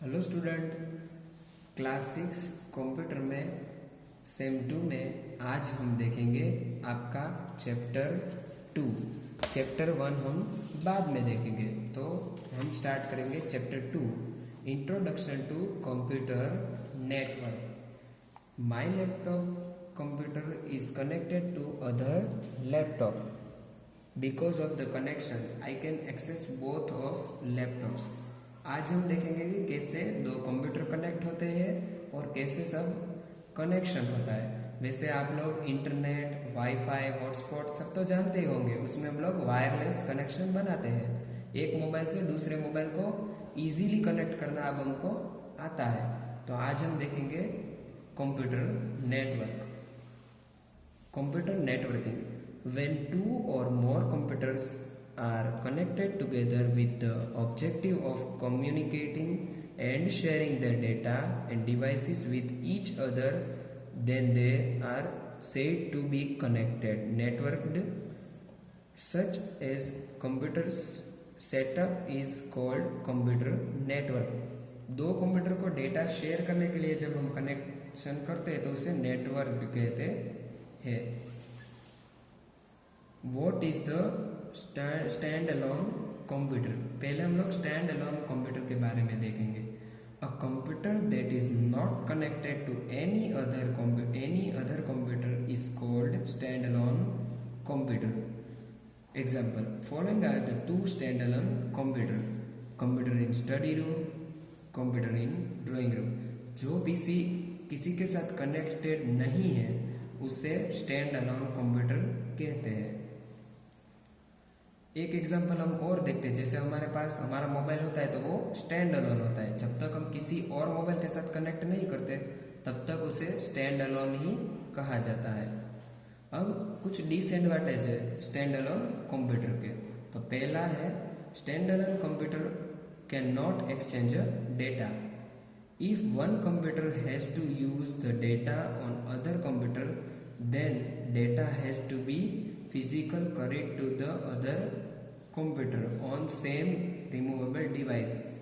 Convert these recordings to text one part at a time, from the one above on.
Hello student, class 6 computer में same 2 में आज हम देखेंगे आपका चैप्टर 2। चैप्टर 1 हम बाद में देखेंगे, तो हम स्टार्ट करेंगे chapter 2, introduction to computer network. My laptop computer is connected to other laptop. Because of the connection I can access both of laptops. आज हम देखेंगे कि कैसे दो कंप्यूटर कनेक्ट होते हैं और कैसे सब कनेक्शन होता है। वैसे आप लोग इंटरनेट, वाईफाई, हॉटस्पॉट सब तो जानते ही होंगे। उसमें हम लोग वायरलेस कनेक्शन बनाते हैं। एक मोबाइल से दूसरे मोबाइल को इजीली कनेक्ट करना अब हमको आता है। तो आज हम देखेंगे computer network. Computer networking, when two or more computers are connected together with the objective of communicating and sharing their data and devices with each other, then they are said to be connected, networked. Such as computers setup is called computer network. दो computer को data share करने के लिए जब हम connection करते हैं तो उसे नेटवर्क कहते हैं। What is the stand alone computer. पहले हम लोग स्टैंड अलोन कंप्यूटर के बारे में देखेंगे। A computer that is not connected to any other computer is called stand alone computer. Example, following are the two stand alone computer in study room, computer in drawing room. जो PC किसी के साथ connected नहीं है उसे stand alone computer कहते हैं। एक एग्जांपल हम और देखते हैं। जैसे हमारे पास हमारा मोबाइल होता है तो वो स्टैंड अलोन होता है। जब तक हम किसी और मोबाइल के साथ कनेक्ट नहीं करते तब तक उसे स्टैंड अलोन ही कहा जाता है। अब कुछ डिसएडवांटेज है स्टैंड अलोन कंप्यूटर के। तो पहला है, stand alone computer can not exchange data. If one computer has to use the data on other computer, then data has to be physical carried to the other computer on same removable devices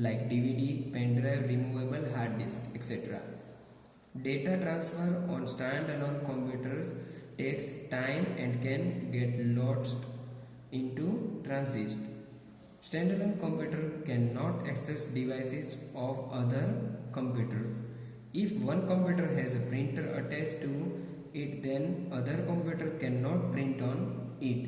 like DVD, pen drive, removable hard disk, etc. Data transfer on standalone computers takes time and can get lost into transit. Standalone computer cannot access devices of other computer. If one computer has a printer attached to it, then other computer cannot print on it.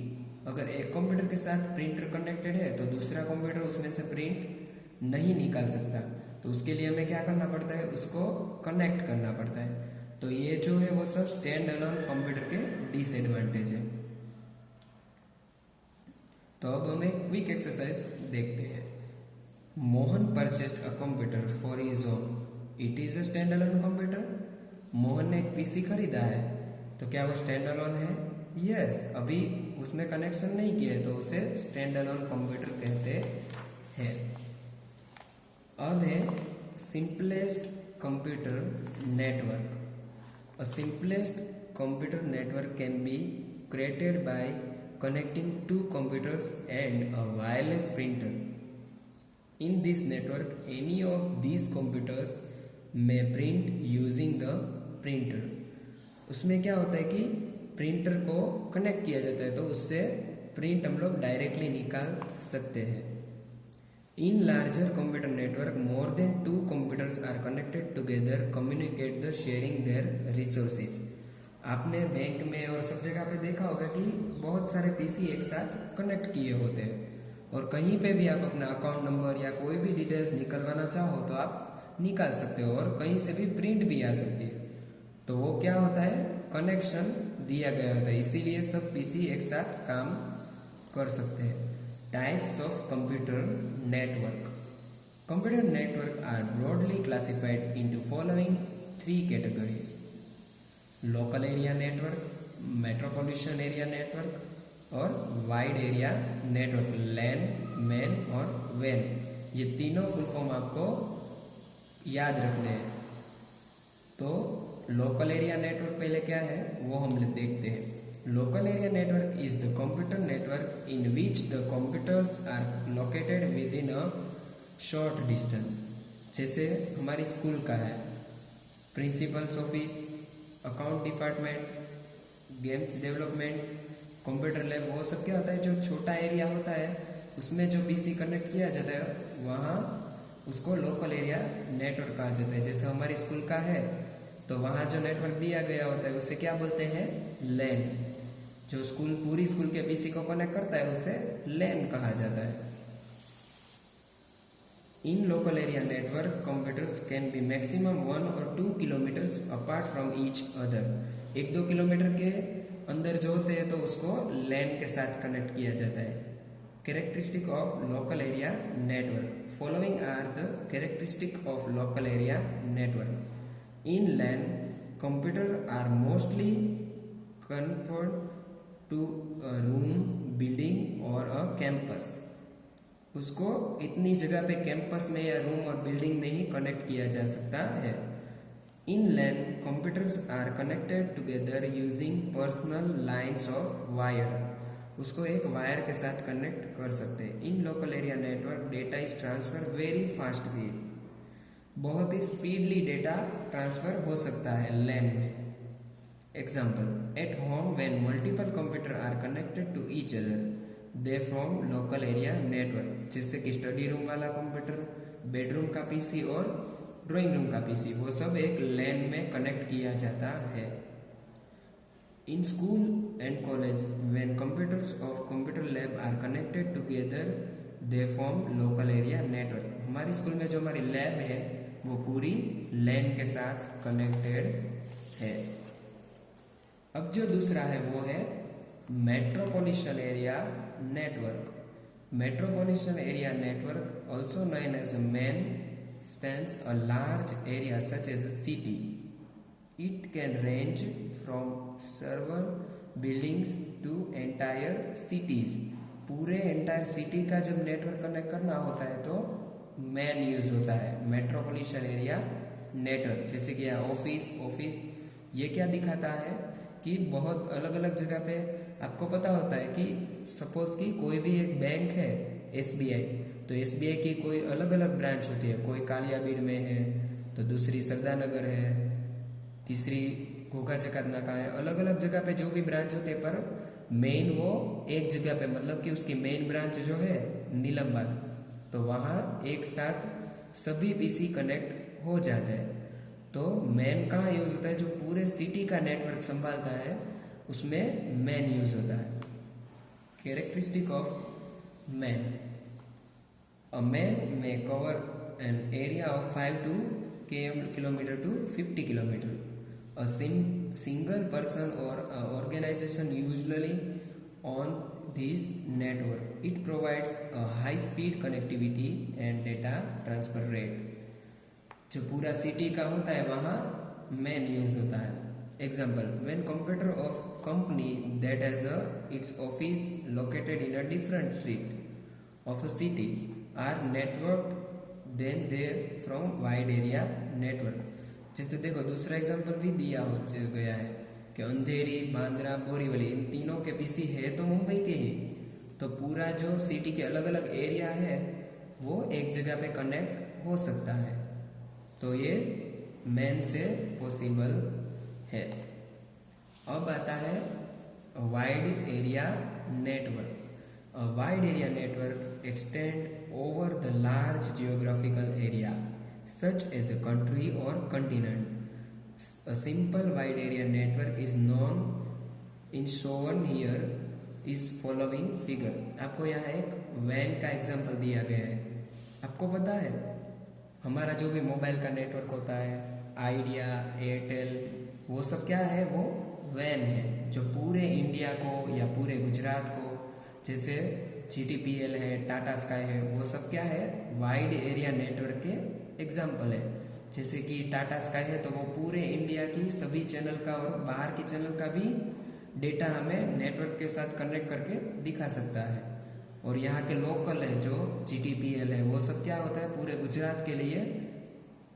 अगर एक computer के साथ printer connected है तो दूसरा computer उसमें से print नहीं निकाल सकता। तो उसके लिए हमें क्या करना पड़ता है, उसको कनेक्ट करना पड़ता है। तो ये जो है वो सब स्टैंड अलोन कंप्यूटर के डिसएडवांटेज है। तो अब हम एक क्विक एक्सरसाइज देखते हैं। Mohan purchased a computer for his home, it is a stand alone computer. Mohan ने एक पीसी खरीदा है, तो क्या वो स्टैंड अलोन है? यस, अभी उसने कनेक्शन नहीं किया है तो उसे स्टैंड अलोन कंप्यूटर कहते हैं। अब है simplest computer network. A simplest computer network can be created by connecting two computers and a wireless printer. In this network, any of these computers may print using the printer. उसमें क्या होता है कि printer को connect किया जाता है तो उससे प्रिंट हम लोग डायरेक्टली निकाल सकते हैं। In larger computer network, more than two computers are connected together, communicate the sharing their resources. आपने बैंक में और सब जगह पे देखा होगा कि बहुत सारे पीसी एक साथ कनेक्ट किए होते हैं और कहीं पे भी आप अपना अकाउंट नंबर या कोई भी डिटेल्स निकलवाना चाहो तो आप निकाल सकते हो और कहीं से भी प्रिंट भी आ सकती है। तो वो क्या होता है, कनेक्शन दिया गया होता है, इसीलिए सब पीसी एक साथ काम कर सकते हैं। Types of computer network. Computer network are broadly classified into following 3 categories: local area network, metropolitan area network और wide area network, LAN, MAN और वैन। ये तीनों फुल फॉर्म आपको याद रखने हैं। तो लोकल एरिया नेटवर्क पहले क्या है वो हम देखते हैं। Local area network is the computer network in which the computers are located within a short distance. जैसे हमारी स्कूल का है, principal's office, account department, games development, computer lab, वो सब क्या होता है, जो छोटा एरिया होता है उसमें जो पीसी कनेक्ट किया जाता है वहाँ उसको लोकल एरिया नेटवर्क कहा जाता है। जैसे हमारी स्कूल का है तो वहाँ जो नेटवर्क दिया गया होता है उसे क्या बोलते हैं, लैन। जो स्कूल पूरी स्कूल के पीसी को कनेक्ट करता है उसे लैन कहा जाता है। In local area network computers can be maximum 1 or 2 kilometres apart from each other. 1-2 kilometre के अंदर जो होते हैं तो उसको लैन के साथ कनेक्ट किया जाता है। Characteristic of local area network, following are the characteristic of local area network. In LAN computer are mostly confined to a room, building और अ कैंपस। उसको इतनी जगह पे कैंपस में या रूम और बिल्डिंग में ही कनेक्ट किया जा सकता है। In LAN computers are connected together using personal lines of wire. उसको एक वायर के साथ कनेक्ट कर सकते हैं। In local area network data is transfer very fast speed, बहुत ही स्पीडली डेटा ट्रांसफर हो सकता है लैन में। Example, at home when multiple computer are connected to each other they form local area network. जैसे कि स्टडी रूम वाला computer, bedroom का पीसी और ड्राइंग रूम का पीसी, वो सब एक लैन में कनेक्ट किया जाता है। In school and college when computers of computer lab are connected together they form local area network. हमारी स्कूल में जो हमारी लैब है वो पूरी लैन के साथ कनेक्टेड है। अब जो दूसरा है वो है metropolitan area network. Metropolitan area network, also known as a MAN, spans a large area such as a city. It can range from several buildings to entire cities. पूरे एंटायर सिटी का जब नेटवर्क कनेक्ट करना होता है तो man use होता है, metropolitan area network. जैसे कि ऑफिस ये क्या दिखाता है कि बहुत अलग अलग जगह पे आपको पता होता है कि सपोज कि कोई भी एक बैंक है एसबीआई, तो एसबीआई की कोई अलग अलग ब्रांच होती है। कोई कालियाबीड़ में है तो दूसरी सरदार नगर है, तीसरी घोघा चकात नाका है। अलग अलग जगह पे जो भी ब्रांच होते हैं पर मेन वो एक जगह पे, मतलब कि उसकी मेन ब्रांच जो है नीलम बाग, तो वहाँ एक साथ सभी पीसी कनेक्ट हो जाते हैं। तो मैन कहाँ यूज होता है, जो पूरे सिटी का नेटवर्क संभालता है उसमें मैन यूज होता है। Characteristic of MAN, a MAN में cover an area of 5 kilometre to 50 kilometre. A single person or organization usually on this network. It provides a high speed connectivity and data transfer rate. जो पूरा city का होता है वहाँ man use होता है। Example, when computer of company that has its office located in a different street of a city are networked then there from wide area network. जैसे देखो दूसरा एग्जाम्पल भी दिया हो गया है कि अंधेरी, बांद्रा, बोरीवली, इन तीनों के पीसी है तो मुंबई के ही, तो पूरा जो सिटी के अलग अलग एरिया है वो एक जगह पे कनेक्ट हो सकता है। तो ये मैन से पॉसिबल है। अब आता है wide area network. A wide area network extend over the large geographical area such as a country or continent. A simple wide area network is known in shown here is following figure. आपको यहाँ एक van का example दिया गया है। आपको पता है हमारा जो भी मोबाइल का नेटवर्क होता है, आइडिया, एयरटेल, वो सब क्या है, वो वैन है जो पूरे इंडिया को या पूरे गुजरात को, जैसे GTPL है, टाटा स्काई है, वो सब क्या है, वाइड एरिया नेटवर्क के एग्जाम्पल है। जैसे कि टाटा स्काई है तो वो पूरे इंडिया की सभी चैनल का और बाहर की चैनल का भी डेटा हमें नेटवर्क के साथ कनेक्ट करके दिखा सकता है। और यहाँ के लोकल है जो GTPL है, वो सब क्या होता है, पूरे गुजरात के लिए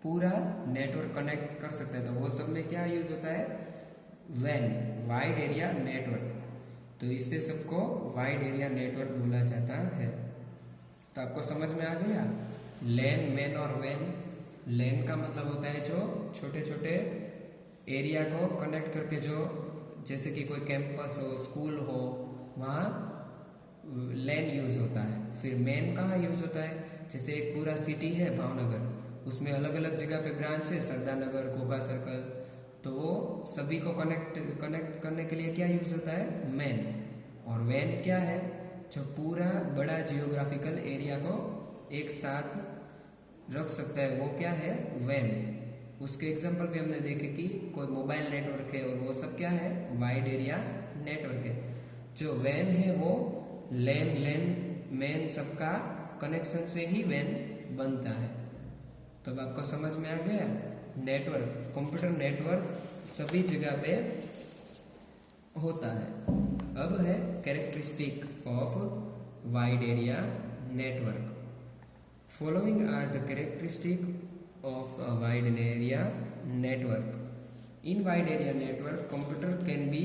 पूरा नेटवर्क कनेक्ट कर सकता है। तो वो सब में क्या यूज होता है, वैन, वाइड एरिया नेटवर्क। तो इससे सबको वाइड एरिया नेटवर्क बोला जाता है। तो आपको समझ में आ गया लैन, मैन और वैन लैन का मतलब होता है जो छोटे छोटे एरिया को कनेक्ट करके, जो जैसे कि कोई कैंपस हो, स्कूल हो, वहाँ लैन यूज होता है। फिर मेन कहाँ यूज होता है, जैसे एक पूरा सिटी है भावनगर, उसमें अलग अलग जगह पे ब्रांच है, सरदार नगर, घोघा सर्कल, तो वो सभी को कनेक्ट करने के लिए क्या यूज होता है, मेन। और वैन क्या है, जो पूरा बड़ा जियोग्राफिकल एरिया को एक साथ रख सकता है, वो क्या है, वैन। उसके एग्जांपल भी हमने देखे कि कोई मोबाइल नेटवर्क है, और वो सब क्या है, वाइड एरिया नेटवर्क है। जो वैन है वो लैन मेन सबका कनेक्शन से ही वैन बनता है। तो अब आपको समझ में आ गया, नेटवर्क, कंप्यूटर नेटवर्क सभी जगह पे होता है। अब है characteristic of wide area network. Following are the characteristics of a wide area network. In wide area network, computer can be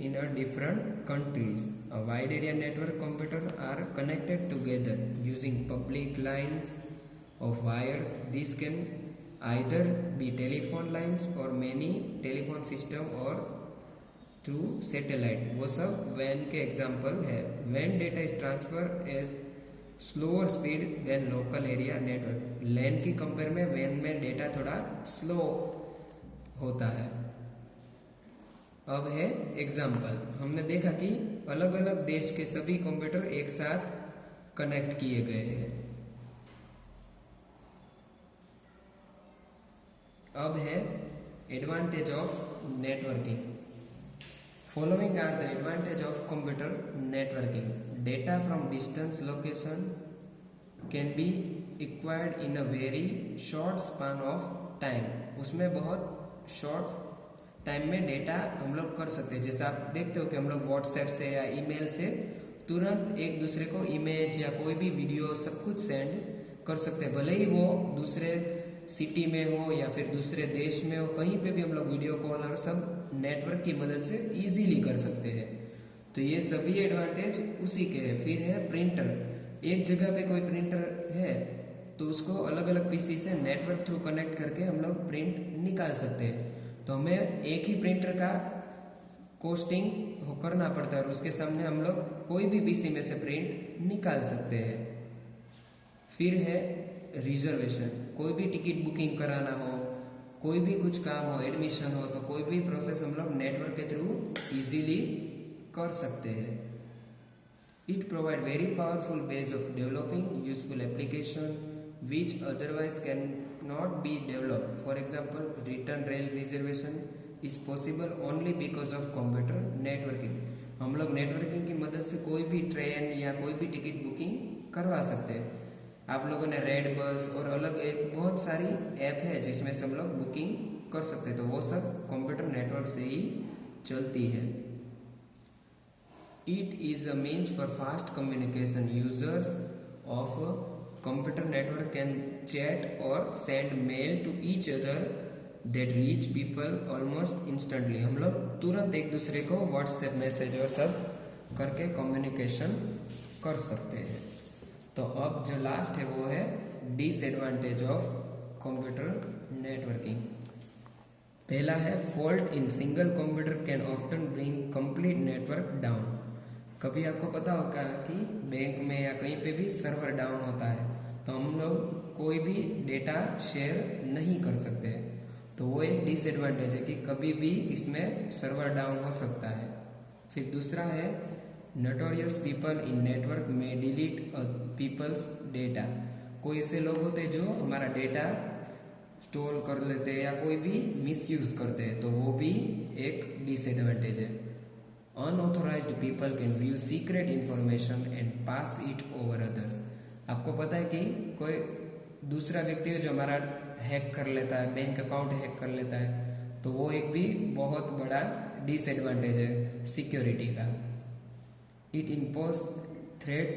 in a different countries. A wide area network computer are connected together using public lines of wires. These can either be telephone lines or many telephone system or through satellite. वो सब वैन के example है। वैन data is transfer as slower speed than local area network. LAN की compare में van में data थोड़ा स्लो होता है। अब है एग्जाम्पल। हमने देखा कि अलग अलग देश के सभी कंप्यूटर एक साथ कनेक्ट किए गए हैं। अब है advantage of networking. Following are the advantage of computer networking. Data from distance location can be acquired in a very short span of time. उसमें बहुत शॉर्ट टाइम में डेटा हम लोग कर सकते हैं। जैसे आप देखते हो कि हम लोग व्हाट्सएप से या ईमेल से तुरंत एक दूसरे को इमेज या कोई भी वीडियो सब कुछ सेंड कर सकते हैं, भले ही वो दूसरे सिटी में हो या फिर दूसरे देश में हो, कहीं पे भी हम लोग वीडियो कॉल और सब नेटवर्क की मदद से इजीली कर सकते हैं। तो ये सभी एडवांटेज उसी के हैं। फिर है प्रिंटर। एक जगह पे कोई प्रिंटर है तो उसको अलग अलग पीसी से नेटवर्क थ्रू कनेक्ट करके हम लोग प्रिंट निकाल सकते हैं। तो हमें एक ही प्रिंटर का कोस्टिंग करना पड़ता है और उसके सामने हम लोग कोई भी पीसी में से प्रिंट निकाल सकते हैं। फिर है रिजर्वेशन। कोई भी टिकट बुकिंग कराना हो, कोई भी कुछ काम हो, एडमिशन हो, तो कोई भी प्रोसेस हम लोग नेटवर्क के थ्रू इजीली कर सकते हैं। It provide very powerful base of developing useful application which otherwise can not be develop. For example, return rail reservation is possible only because of computer networking. हम लोग networking की मदद से कोई भी ट्रेन या कोई भी टिकट बुकिंग करवा सकते हैं। आप लोगों ने रेड बस और अलग एक बहुत सारी ऐप है जिसमें से हम लोग बुकिंग कर सकते हैं, तो वो सब कंप्यूटर नेटवर्क से ही चलती है। It is a means for fast communication. Users of computer network can chat और send mail to each other that reach people almost instantly. हम लोग तुरंत एक दूसरे को व्हाट्सएप मैसेज और सब करके कम्युनिकेशन कर सकते हैं। तो अब जो लास्ट है वो है डिसएडवांटेज ऑफ कंप्यूटर नेटवर्किंग। पहला है fault in single computer can often bring complete network down. कभी आपको पता होगा कि बैंक में या कहीं पे भी सर्वर डाउन होता है तो हम लोग कोई भी डेटा शेयर नहीं कर सकते, तो वो एक डिसएडवांटेज है कि कभी भी इसमें सर्वर डाउन हो सकता है। फिर दूसरा है नोटोरियस पीपल इन नेटवर्क में डिलीट पीपल्स डेटा। कोई ऐसे लोग होते हैं जो हमारा डेटा स्टोर कर लेते हैं या कोई भी मिसयूज करते हैं, तो वो भी एक डिसएडवांटेज है। Unauthorised people can view secret information and pass it over others. आपको पता है कि कोई दूसरा व्यक्ति है जो हमारा हैक कर लेता है, बैंक अकाउंट हैक कर लेता है, तो वो एक भी बहुत बड़ा डिसएडवांटेज है सिक्योरिटी का। It impose threats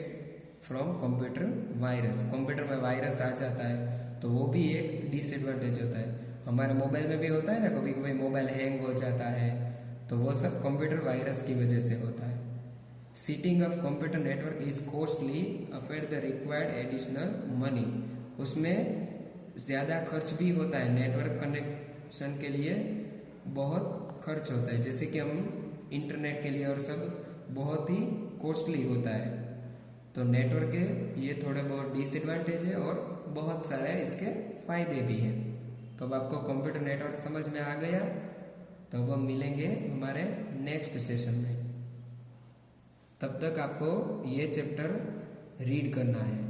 from computer virus. Computer में वायरस आ जाता है तो वो भी एक डिसएडवांटेज होता है। हमारे मोबाइल में भी होता है ना, कभी कभी मोबाइल हैंग हो जाता है, तो वो सब कंप्यूटर वायरस की वजह से होता है। Setting of computer network is costly, affair the required additional money. उसमें ज़्यादा खर्च भी होता है, नेटवर्क कनेक्शन के लिए बहुत खर्च होता है, जैसे कि हम इंटरनेट के लिए और सब बहुत ही कॉस्टली होता है। तो नेटवर्क के ये थोड़े बहुत डिसएडवांटेज है और बहुत सारे इसके फायदे भी हैं। तो अब आपको कंप्यूटर नेटवर्क समझ में आ गया। तो अब हम मिलेंगे हमारे नेक्स्ट सेशन में। तब तक आपको ये चैप्टर रीड करना है।